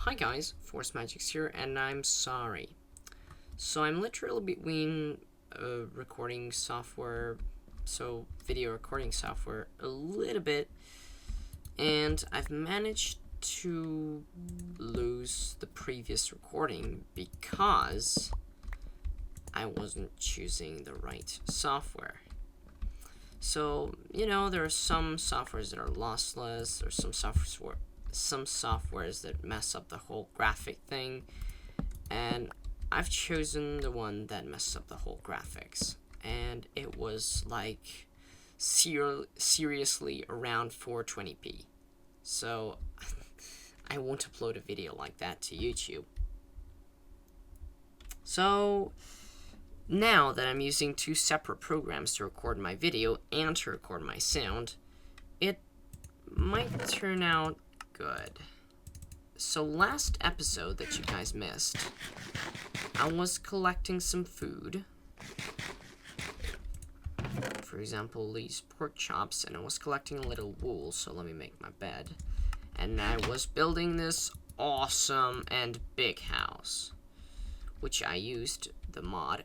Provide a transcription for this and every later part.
Hi guys, Force Magic's here, and I'm sorry. So I'm literally between recording software, video recording software a little bit, and I've managed to lose the previous recording because I wasn't choosing the right software. So, there are some softwares that are lossless, or some softwares that mess up the whole graphic thing, and I've chosen the one that messes up the whole graphics, and it was like seriously around 420p. So I won't upload a video like that to YouTube. So now that I'm using two separate programs to record my video and to record my sound, it might turn out good. So last episode that you guys missed, I was collecting some food. For example, these pork chops, and I was collecting a little wool, so let me make my bed. And I was building this awesome and big house, which I used the mod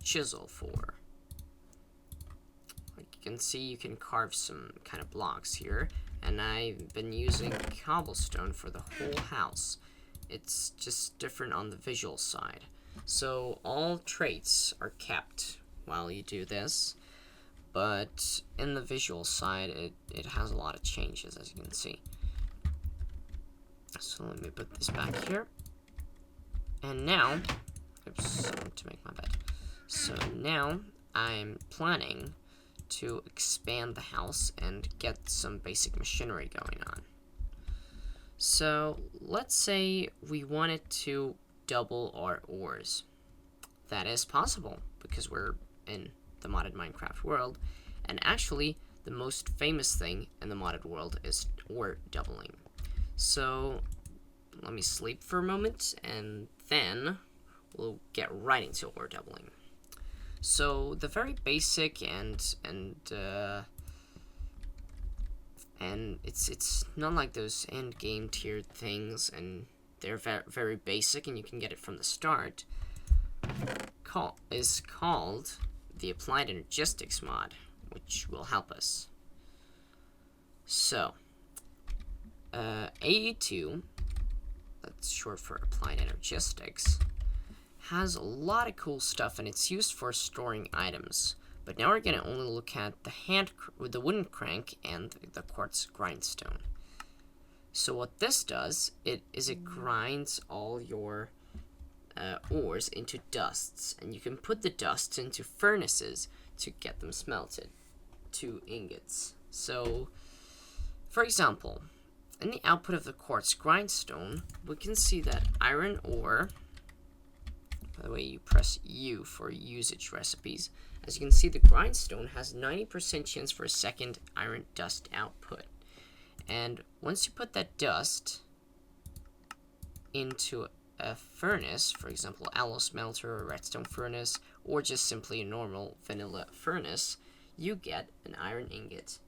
chisel for. Like you can see, you can carve some kind of blocks here, and I've been using cobblestone for the whole house. It's just different on the visual side. So all traits are kept while you do this, but in the visual side, it has a lot of changes, as you can see. So let me put this back here. And now, to make my bed. So now I'm planning to expand the house and get some basic machinery going on. So let's say we wanted to double our ores. That is possible because we're in the modded Minecraft world, and actually the most famous thing in the modded world is ore doubling. So let me sleep for a moment, and then we'll get right into ore doubling. So the very basic and it's not like those end game tiered things, and they're very basic, and you can get it from the start. Is called the Applied Energistics mod, which will help us. So AE2, that's short for Applied Energistics, has a lot of cool stuff, and it's used for storing items. But now we're going to only look at the wooden crank and the quartz grindstone. So what this does, it grinds all your ores into dusts, and you can put the dusts into furnaces to get them smelted to ingots. So, for example, in the output of the quartz grindstone, we can see that iron ore. By the way, you press U for usage recipes. As you can see, the grindstone has 90% chance for a second iron dust output. And once you put that dust into a furnace, for example, alloy smelter or redstone furnace, or just simply a normal vanilla furnace, you get an iron ingot.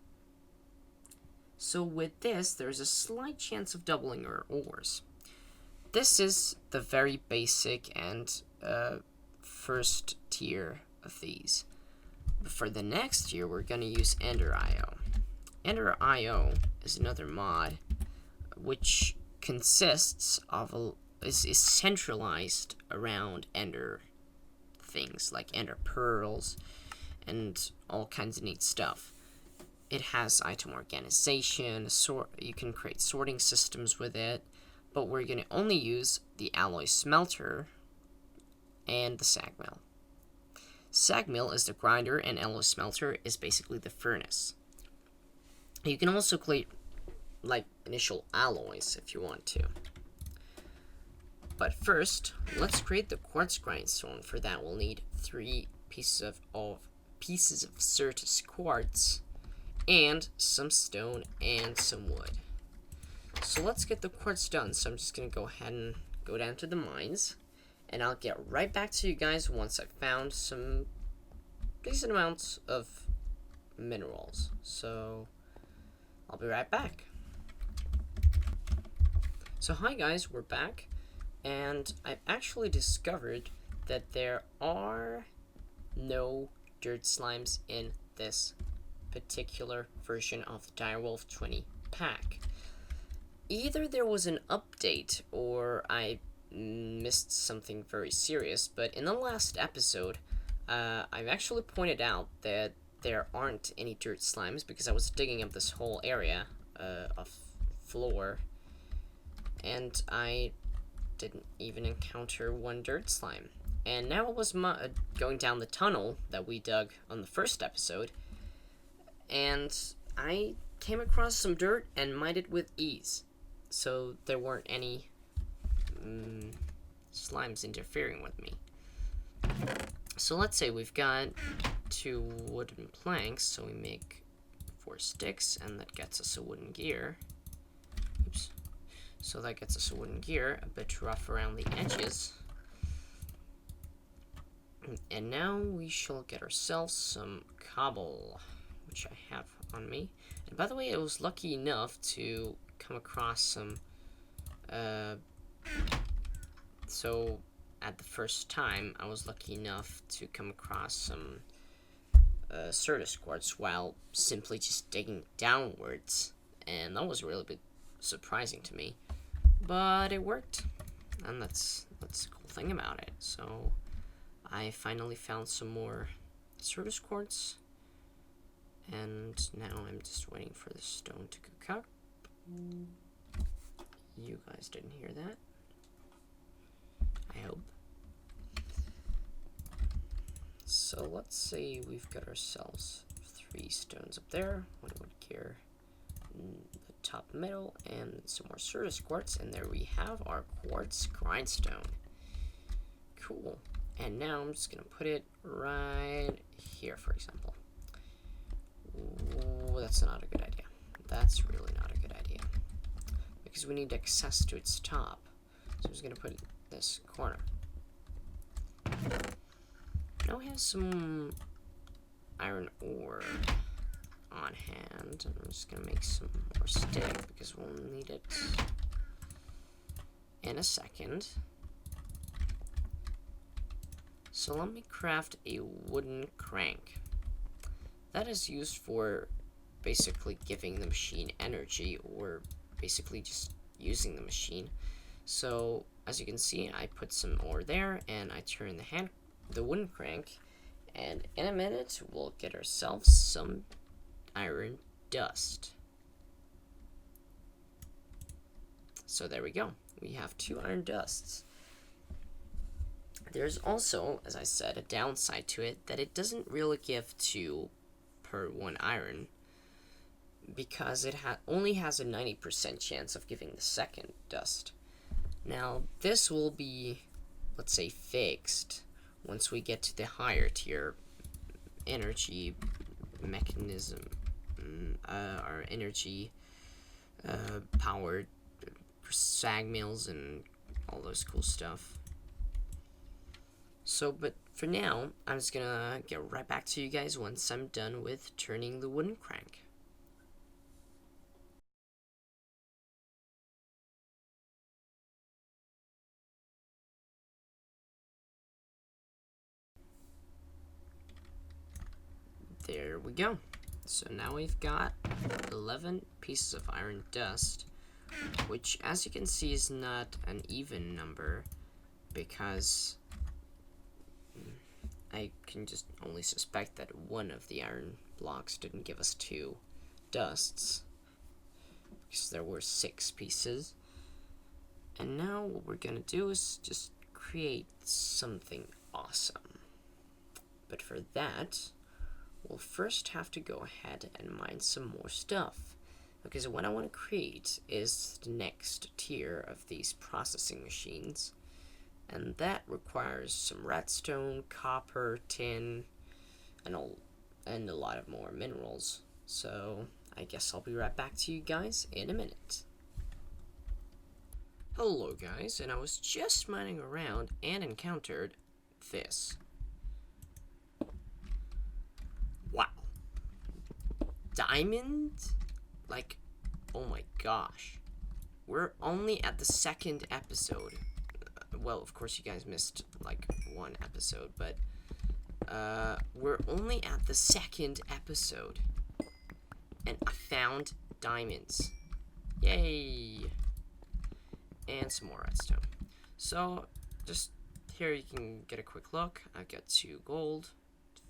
So with this, there's a slight chance of doubling your ores. This is the very basic and first tier of these. But for the next tier, we're going to use Ender.io. Ender.io is another mod which consists of is centralized around Ender things like Ender pearls and all kinds of neat stuff. It has item organization, you can create sorting systems with it, but we're going to only use the alloy smelter and the sag mill. Sag mill is the grinder, and alloy smelter is basically the furnace. You can also create like initial alloys if you want to. But first, let's create the quartz grindstone. For that, we'll need 3 pieces of Certus quartz, and some stone and some wood. So let's get the quartz done. So I'm just gonna go ahead and go down to the mines, and I'll get right back to you guys once I've found some decent amounts of minerals. So I'll be right back. So hi guys, we're back, and I've actually discovered that there are no dirt slimes in this particular version of the Direwolf20 pack. Either there was an update or I missed something very serious, but in the last episode, I've actually pointed out that there aren't any dirt slimes because I was digging up this whole area of floor, and I didn't even encounter one dirt slime. And now it was going down the tunnel that we dug on the first episode, and I came across some dirt and mined it with ease. So there weren't any slimes interfering with me. So let's say we've got 2 wooden planks, so we make 4 sticks, and that gets us a wooden gear. Oops. So that gets us a wooden gear, a bit rough around the edges. And now we shall get ourselves some cobble, which I have on me. And by the way, I was lucky enough to come across some, so at the first time, I was lucky enough to come across some Certus quartz while simply just digging downwards, and that was really a bit surprising to me, but it worked, and that's the cool thing about it. So I finally found some more Certus quartz, and now I'm just waiting for the stone to cook up. You guys didn't hear that, I hope. So let's say we've got ourselves 3 stones up there, 1 wood gear in the top middle, and some more Certus quartz, and there we have our quartz grindstone. Cool. And now I'm just gonna put it right here, for example. Ooh, that's not a good idea. That's really not a good idea, because we need access to its top. So I'm just gonna put it in this corner. Now we have some iron ore on hand, and I'm just gonna make some more stick because we'll need it in a second. So let me craft a wooden crank. That is used for basically giving the machine energy, or basically just using the machine. So as you can see, I put some ore there, and I turn the wooden crank, and in a minute we'll get ourselves some iron dust. So there we go. We have 2 iron dusts. There's also, as I said, a downside to it, that it doesn't really give 2 per 1 iron, because it only has a 90% chance of giving the second dust. Now this will be, let's say, fixed once we get to the higher tier energy mechanism, our energy powered sag mills and all those cool stuff. So, but for now, I'm just gonna get right back to you guys once I'm done with turning the wooden crank. There we go. So now we've got 11 pieces of iron dust, which, as you can see, is not an even number, because I can just only suspect that one of the iron blocks didn't give us 2 dusts, because there were 6 pieces. And now what we're gonna do is just create something awesome. But for that, we'll first have to go ahead and mine some more stuff, because what I want to create is the next tier of these processing machines, and that requires some redstone, copper, tin, and a lot of more minerals. So I guess I'll be right back to you guys in a minute. Hello guys, and I was just mining around and encountered this. Wow. Diamond? Like, oh my gosh. we're only at the second episode. Well, of course, you guys missed like one episode, but we're only at the second episode, and I found diamonds. Yay! And some more redstone. So, just here you can get a quick look. I got 2 gold,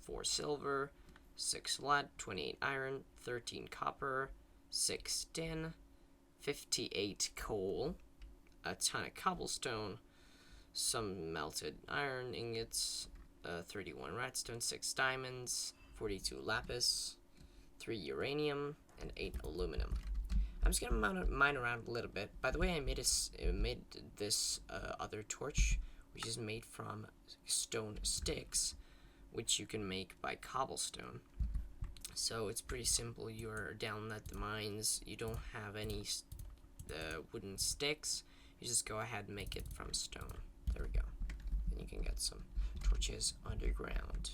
4 silver, 6 lead, 28 iron, 13 copper, 6 tin, 58 coal, a ton of cobblestone, some melted iron ingots, 31 redstone, 6 diamonds, 42 lapis, 3 uranium, and 8 aluminum. I'm just gonna mine around a little bit. By the way, I made this other torch, which is made from stone sticks, which you can make by cobblestone. So it's pretty simple. You're down at the mines, you don't have any wooden sticks, you just go ahead and make it from stone. There we go. And you can get some torches underground.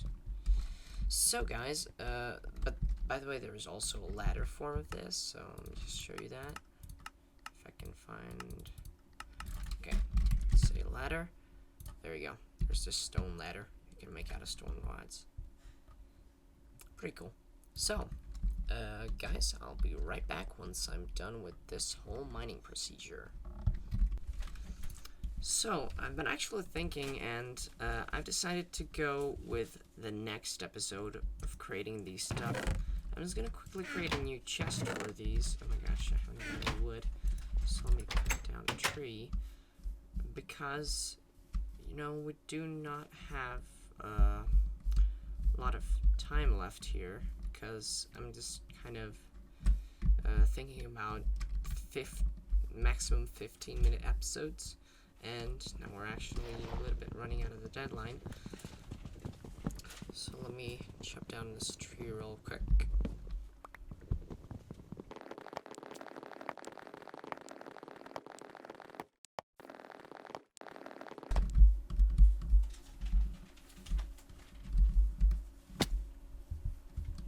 So guys, but by the way, there is also a ladder form of this, so let me just show you that. If I can find... Okay, say ladder. There you go. There's this stone ladder you can make out of stone rods. Pretty cool. So, guys, I'll be right back once I'm done with this whole mining procedure. So, I've been actually thinking, and I've decided to go with the next episode of creating these stuff. I'm just gonna quickly create a new chest for these. Oh my gosh, I haven't got any wood. So let me cut down a tree. Because, you know, we do not have a lot of time left here. Because I'm just kind of thinking about maximum 15-minute episodes. And now we're actually a little bit running out of the deadline. So let me chop down this tree real quick.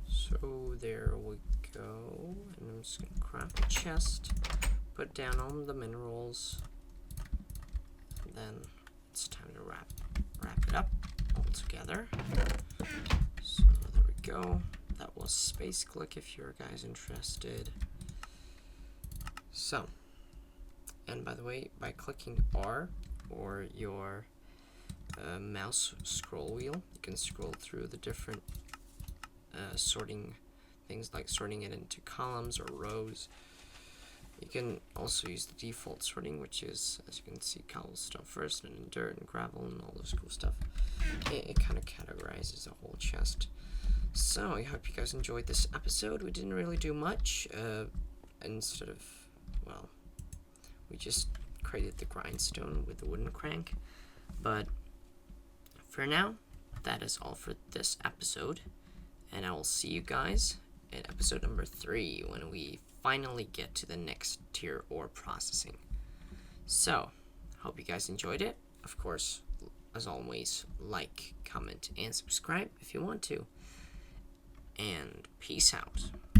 So there we go. And I'm just gonna craft a chest, put down all the minerals. Then it's time to wrap it up all together. So there we go. That was Space Click if you're guys interested. So, and by the way, by clicking R or your mouse scroll wheel, you can scroll through the different sorting things, like sorting it into columns or rows. You can also use the default sorting, which is, as you can see, cobblestone first, and then dirt and gravel and all this cool stuff. It kind of categorizes the whole chest. So I hope you guys enjoyed this episode. We didn't really do much. Instead of, well, we just created the grindstone with the wooden crank. But for now, that is all for this episode. And I will see you guys in episode number 3 when we finally get to the next tier ore processing. So, hope you guys enjoyed it. Of course, as always, like, comment, and subscribe if you want to. And peace out.